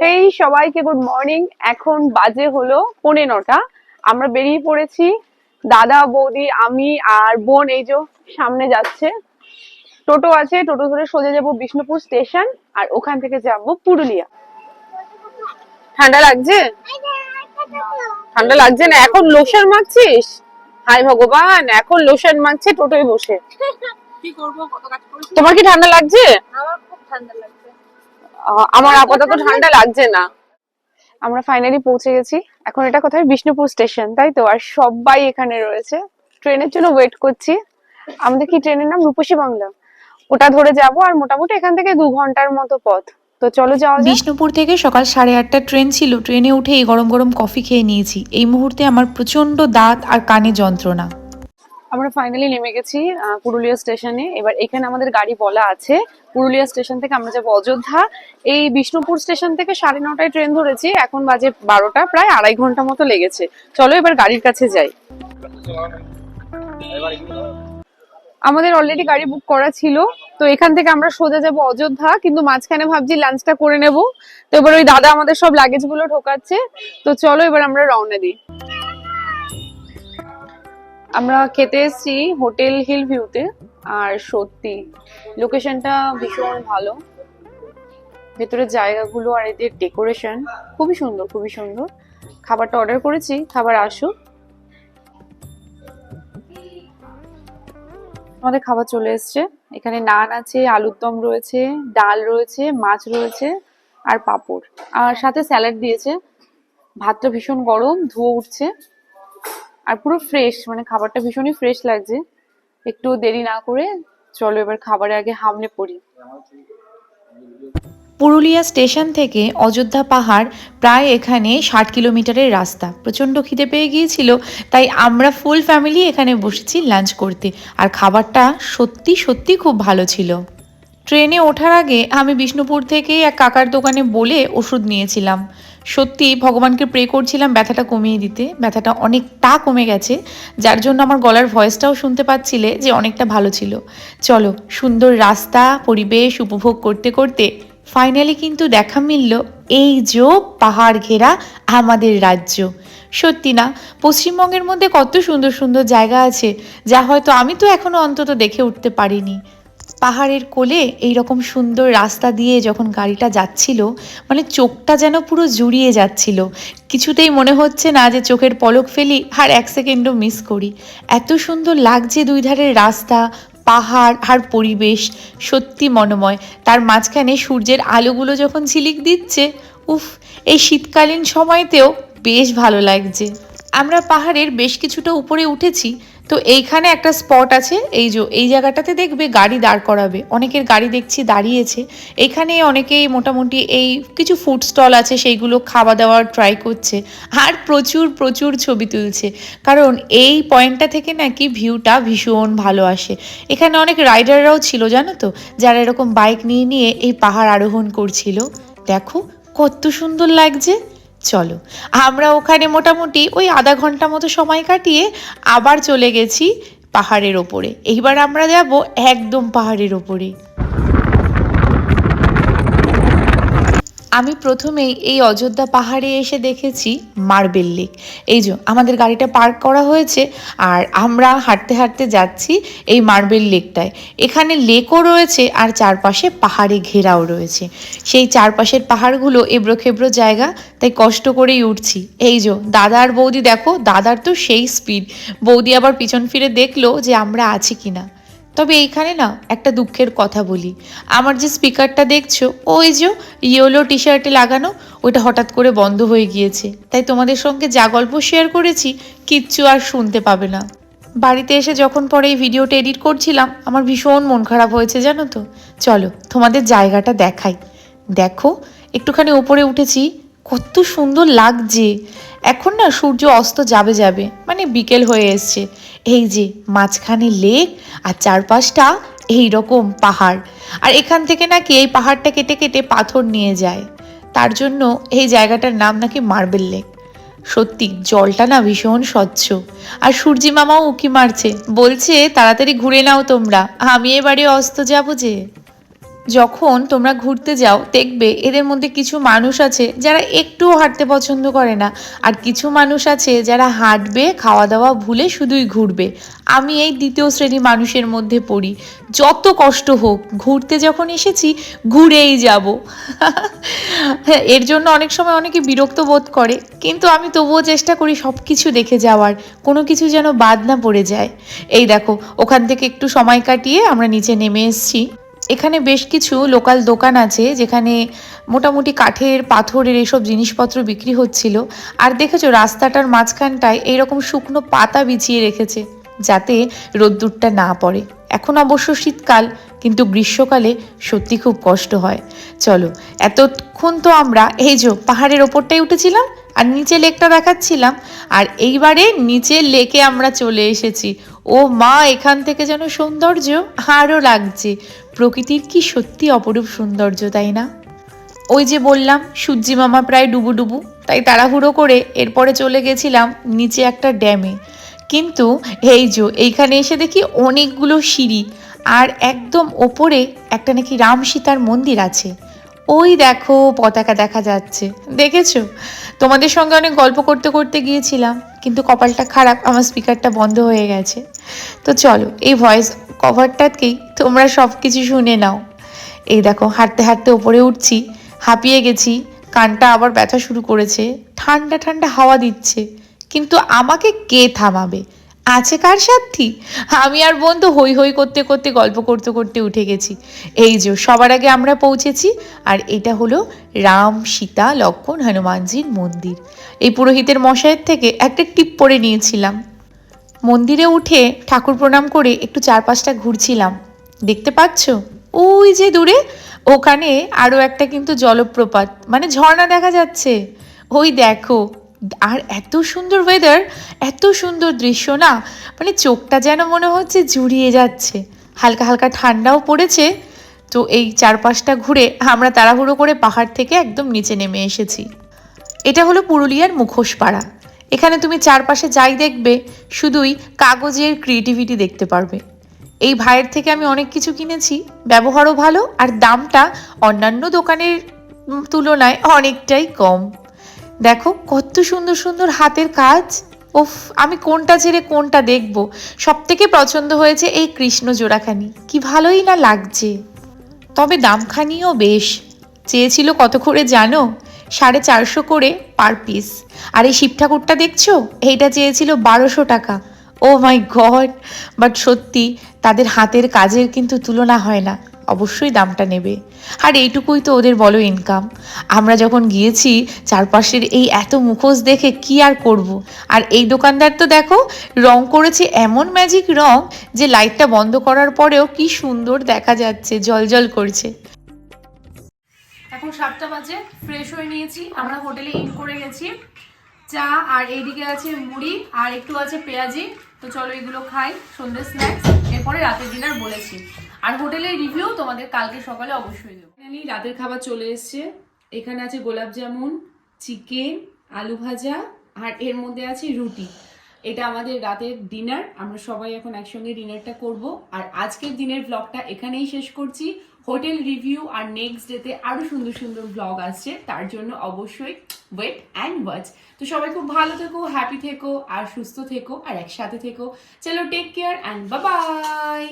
হেই সবাইকে good morning. এখন বাজে হলো 9:45। আমরা বেরিয়ে পড়েছি, দাদা বৌদি আমি আর বোন। এই যে সামনে যাচ্ছে, টোটো আছে, টোটো ধরে সোজা যাব বিষ্ণুপুর স্টেশন, আর ওখান থেকে যাব পুরুলিয়া। ঠান্ডা লাগছে? ঠান্ডা লাগছে না? এখন লোশন মাখছিস? হায় ভগবান, এখন লোশন মাখছে টোটোয় বসে। কি করবো, কত কাজ করেছি। তোমার কি ঠান্ডা লাগছে? আমার খুব ঠান্ডা লাগছে। আমার আপাতত ঠান্ডা লাগছে না। আমরা ফাইনালি পৌঁছে গেছি। এখন এটা কোথায়? বিষ্ণুপুর স্টেশন, তাই তো? আর সবাই এখানে রয়েছে, ট্রেনের জন্য ওয়েট করছি। আমাদের কি ট্রেনের নাম? রূপসী বাংলা। ওটা ধরে যাব, আর মোটামুটি এখান থেকে 2 ঘন্টার মতো পথ। তো চলো যাওয়া যাক। বিষ্ণুপুর থেকে সকাল 8:30টার ট্রেন ছিল। ট্রেনে উঠেই গরম গরম কফি খেয়ে নিয়েছি। এই মুহূর্তে আমার প্রচন্ড দাঁত আর কানে যন্ত্রণা। আমরা ফাইনালি নেমে গেছি পুরুলিয়া স্টেশনে। এবার এখানে আমাদের গাড়ি বলা আছে, পুরুলিয়া স্টেশন থেকে আমরা যাবো অযোধ্যা। এই বিষ্ণুপুর স্টেশন থেকে 9:30টায় ট্রেন ধরেছি, এখন বাজে 12টা, প্রায় 2.5 ঘন্টা মতো লেগেছে। চলো এবার গাড়ির কাছে যাই। আমাদের অলরেডি গাড়ি বুক করা ছিল, তো এখান থেকে আমরা সোজা যাব অযোধ্যা, কিন্তু মাঝখানে ভাবছি লাঞ্চটা করে নেব। তো এবার ওই দাদা আমাদের সব লাগেজ গুলো ঢোকাচ্ছে। তো চলো এবার আমরা রওনা দিই। আমরা খেতে এসেছি হোটেল হিল ভিউতে, আর সত্যি লোকেশনটা ভীষণ ভালো। ভেতরের জায়গাগুলো আর এদের ডেকোরেশন খুবই সুন্দর, খুবই সুন্দর। খাবারটা অর্ডার করেছি, খাবার আসুক। আমাদের খাবার চলে এসছে। এখানে নান আছে, আলুর দম রয়েছে, ডাল রয়েছে, মাছ রয়েছে, আর পাঁপড়, আর সাথে স্যালাড দিয়েছে। ভাতটা ভীষণ গরম, ধুয়ে উঠছে, আর পুরো ফ্রেশ, মানে খাবারটা ভীষণই ফ্রেশ লাগছে। একটু দেরি না করে চলো এবার খাবারের আগে হামলে পড়ি। পুরুলিয়া স্টেশন থেকে অযোধ্যা পাহাড় প্রায় এখানে 60 কিলোমিটারের রাস্তা। প্রচণ্ড খিদে পেয়ে গিয়েছিল, তাই আমরা ফুল ফ্যামিলি এখানে বসেছি লাঞ্চ করতে। আর খাবারটা সত্যি সত্যি খুব ভালো ছিল। ট্রেনে ওঠার আগে আমি বিষ্ণুপুর থেকে এক কাকার দোকানে বলে ওষুধ নিয়েছিলাম। সত্যি ভগবানকে প্রে করছিলাম ব্যথাটা কমিয়ে দিতে। ব্যথাটা অনেকটা কমে গেছে, যার জন্য আমার গলার ভয়েসটাও শুনতে পাচ্ছিলে যে অনেকটা ভালো ছিল। চলো, সুন্দর রাস্তা পরিবেশ উপভোগ করতে করতে ফাইনালি কিন্তু দেখা মিলল এই যে পাহাড় ঘেরা আমাদের রাজ্য। সত্যি না, পশ্চিমবঙ্গের মধ্যে কত সুন্দর সুন্দর জায়গা আছে, যা হয়তো আমি তো এখনো অন্তত দেখে উঠতে পারিনি। পাহাড়ের কোলে এইরকম সুন্দর রাস্তা দিয়ে যখন গাড়িটা যাচ্ছিল, মানে চোখটা যেন পুরো জুড়িয়ে যাচ্ছিল। কিছুতেই মনে হচ্ছে না যে চোখের পলক ফেলি আর 1 সেকেন্ডও মিস করি। এত সুন্দর লাগছে দুই ধারের রাস্তা, পাহাড় আর পরিবেশ, সত্যি মনোময়। তার মাঝখানে সূর্যের আলোগুলো যখন ঝিলিক দিচ্ছে, উফ, এই শীতকালীন সময়তেও বেশ ভালো লাগছে। আমরা পাহাড়ের বেশ কিছুটা উপরে উঠেছি। তো এইখানে একটা স্পট আছে, এই জায়গাটাতে দেখবে গাড়ি দাঁড় করাবে। অনেকের গাড়ি দেখছি দাঁড়িয়েছে। এখানে অনেকেই মোটামুটি এই কিছু ফুড স্টল আছে, সেইগুলো খাওয়া দাওয়ার ট্রাই করছে, আর প্রচুর প্রচুর ছবি তুলছে। কারণ এই পয়েন্টটা থেকে নাকি ভিউটা ভীষণ ভালো আসে। এখানে অনেক রাইডাররাও ছিল জানো তো, যারা এরকম বাইক নিয়ে নিয়ে এই পাহাড় আরোহণ করছিল। দেখো কত সুন্দর লাগছে। চলো, আমরা ওখানে মোটামুটি ওই আধা ঘন্টা মতো সময় কাটিয়ে আবার চলে গেছি পাহাড়ের ওপরে। এইবার আমরা যাব একদম পাহাড়ের ওপরে। আমি প্রথমেই এই অযোধ্যা পাহাড়ে এসে দেখেছি মার্বেল লেক। এই যে আমাদের গাড়িটা পার্ক করা হয়েছে, আর আমরা হাঁটতে হাঁটতে যাচ্ছি এই মার্বেল লেকটায়। এখানে লেকও রয়েছে, আর চারপাশে পাহাড়ে ঘেরাও রয়েছে। সেই চারপাশের পাহাড়গুলো এবড়ো খেবড়ো জায়গা, তাই কষ্ট করেই উঠছি। এই যে দাদা আর বৌদি, দেখো দাদার তো সেই স্পিড, বৌদি আবার পিছন ফিরে দেখলো যে আমরা আছি কিনা। তবে এইখানে না একটা দুঃখের কথা বলি, আমার যে স্পিকারটা দেখছো ওই যে ইয়েলো টি শার্টে লাগানো, ওইটা হঠাৎ করে বন্ধ হয়ে গিয়েছে। তাই তোমাদের সঙ্গে যা গল্প শেয়ার করেছি কিচ্ছু আর শুনতে পাবে না। বাড়িতে এসে যখন পরে এই ভিডিওটা এডিট করছিলাম, আমার ভীষণ মন খারাপ হয়েছে জানো তো। চলো তোমাদের জায়গাটা দেখাই। দেখো, একটুখানি উপরে উঠেছি, কত সুন্দর লাগছে। এখন না সূর্য অস্ত যাবে যাবে, মানে বিকেল হয়ে এসছে। এই যে মাঝখানে লেক, আর চারপাশটা এই রকম পাহাড়। আর এখান থেকে নাকি এই পাহাড়টা কেটে কেটে পাথর নিয়ে যায়, তার জন্য এই জায়গাটার নাম নাকি মার্বেল লেক। সত্যি জলটা না ভীষণ স্বচ্ছ। আর সূর্যি মামাও উঁকি মারছে, বলছে তাড়াতাড়ি ঘুরে নাও তোমরা, আমি এবারে অস্ত যাবো যে। যখন তোমরা ঘুরতে যাও দেখবে এদের মধ্যে কিছু মানুষ আছে যারা একটুও হাঁটতে পছন্দ করে না, আর কিছু মানুষ আছে যারা হাঁটবে, খাওয়া দাওয়া ভুলে শুধুই ঘুরবে। আমি এই দ্বিতীয় শ্রেণী মানুষের মধ্যে পড়ি। যত কষ্ট হোক, ঘুরতে যখন এসেছি ঘুরেই যাব। হ্যাঁ, এর জন্য অনেক সময় অনেকে বিরক্ত বোধ করে, কিন্তু আমি তবুও চেষ্টা করি সব কিছু দেখে যাওয়ার, কোনো কিছু যেন বাদ না পড়ে যায়। এই দেখো, ওখান থেকে একটু সময় কাটিয়ে আমরা নিচে নেমে এসেছি। এখানে বেশ কিছু লোকাল দোকান আছে যেখানে মোটামুটি কাঠের, পাথরের এসব জিনিসপত্র বিক্রি হচ্ছিল। আর দেখেছো রাস্তাটার মাঝখানটায় এইরকম শুকনো পাতা বিছিয়ে রেখেছে যাতে রোদ্দুরটা না পড়ে। এখন অবশ্য শীতকাল, কিন্তু গ্রীষ্মকালে সত্যি খুব কষ্ট হয়। চলো, এতক্ষণ তো আমরা এই যে পাহাড়ের ওপরটাই উঠেছিলাম আর নিচে লেকটা দেখাচ্ছিলাম, আর এইবারে নিচের লেকে আমরা চলে এসেছি। ও মা, এখান থেকে যেন সৌন্দর্য আরও লাগছে। প্রকৃতির কি সত্যি অপরূপ সৌন্দর্য, তাই না? ওই যে বললাম সূর্যি মামা প্রায় ডুবু ডুবু, তাই তাড়াহুড়ো করে এরপরে চলে গেছিলাম নিচে একটা ড্যামে। কিন্তু এই যে এইখানে এসে দেখি অনেকগুলো সিঁড়ি, আর একদম ওপরে একটা নাকি রাম সীতার মন্দির আছে। ওই দেখো পতাকা দেখা যাচ্ছে, দেখেছো? তোমাদের সঙ্গে অনেক গল্প করতে করতে গিয়েছিলাম, কিন্তু কপালটা খারাপ, আমার স্পিকারটা বন্ধ হয়ে গেছে। তো চলো, এই ভয়েস কভারটাকেই তোমরা সব কিছু শুনে নাও। এই দেখো, হাঁটতে হাঁটতে ওপরে উঠছি, হাঁপিয়ে গেছি, কানটা আবার ব্যথা শুরু করেছে, ঠান্ডা ঠান্ডা হাওয়া দিচ্ছে, কিন্তু আমাকে কে থামাবে? আছে কার সাথী? আমি আর বোন তো হই হই করতে করতে, গল্প করতে করতে উঠে গেছি। এই যে সবার আগে আমরা পৌঁছেছি, আর এটা হলো রাম, সীতা, লক্ষ্মণ, হনুমানজির মন্দির। এই পুরোহিতের মশাইয়ের থেকে একটা টিপ পরে নিয়েছিলাম। মন্দিরে উঠে ঠাকুর প্রণাম করে একটু চারপাশটা ঘুরছিলাম। দেখতে পাচ্ছ ওই যে দূরে, ওখানে আরও একটা কিন্তু জলপ্রপাত, মানে ঝর্ণা দেখা যাচ্ছে। ওই দেখো, আর এত সুন্দর ওয়েদার, এত সুন্দর দৃশ্য না, মানে চোখটা যেন মনে হচ্ছে জুড়িয়ে যাচ্ছে। হালকা হালকা ঠান্ডাও পড়েছে। তো এই চারপাশটা ঘুরে আমরা তাড়াহুড়ো করে পাহাড় থেকে একদম নিচে নেমে এসেছি। এটা হলো পুরুলিয়ার মুখোশপাড়া। এখানে তুমি চারপাশে যাই দেখবে শুধুই কাগজের ক্রিয়েটিভিটি দেখতে পারবে। এই ভাইয়ের থেকে আমি অনেক কিছু কিনেছি, ব্যবহারও ভালো, আর দামটা অন্যান্য দোকানের তুলনায় অনেকটাই কম। দেখো কত সুন্দর সুন্দর হাতের কাজ। ওফ, আমি কোনটা ছেড়ে কোনটা দেখব। সব থেকে পছন্দ হয়েছে এই কৃষ্ণ জোড়াখানি, কি ভালোই না লাগছে। তবে দামখানিও বেশ। চেয়েছিল কত করে জানো? 450 করে পার পিস। আর এই শিব ঠাকুরটা দেখছো, এইটা চেয়েছিল 1200 টাকা। ও মাই গড! বাট সত্যি তাদের হাতের কাজের কিন্তু তুলনা হয় না, অবশ্যই দামটা নেবে। আর এইটুকুই তো ওদের বলো ইনকাম। আমরা যখন গিয়েছি চারপাশের এই এত মুখোশ দেখে কি আর করব। আর এই দোকানদার তো দেখো রং করেছে এমন ম্যাজিক রং যে লাইটটা বন্ধ করার পরেও কি সুন্দর দেখা যাচ্ছে, জলজল করছে। এখন 7টা বাজে, ফ্রেশ হয়ে নিয়েছি, আমরা হোটেলে ইন করে গেছি। চা আর এইদিকে আছে মুড়ি আর একটু আছে পেঁয়াজি। তো চলো এগুলো খাই, সন্ধ্যে স্ন্যাক্স, এরপরে রাতের ডিনার বলেছি। আর হোটেলের রিভিউ তোমাদের কালকে সকালে অবশ্যই দেবো। রাতের খাবার চলে এসছে। এখানে আছে গোলাপ জামুন, চিকেন, আলু ভাজা, আর এর মধ্যে আছে রুটি। এটা আমাদের রাতের ডিনার। আমরা সবাই এখন একসঙ্গে ডিনারটা করব। আর আজকের দিনের ব্লগটা এখানেই শেষ করছি। হোটেল রিভিউ আর নেক্সট ডেতে আরো সুন্দর সুন্দর ব্লগ আসছে, তার জন্য অবশ্যই ওয়েট অ্যান্ড ওয়াচ। তো সবাই খুব ভালো থেকো, হ্যাপি থেকো, আর সুস্থ থেকো, আর একসাথে থেকো। চলো, take care and bye by.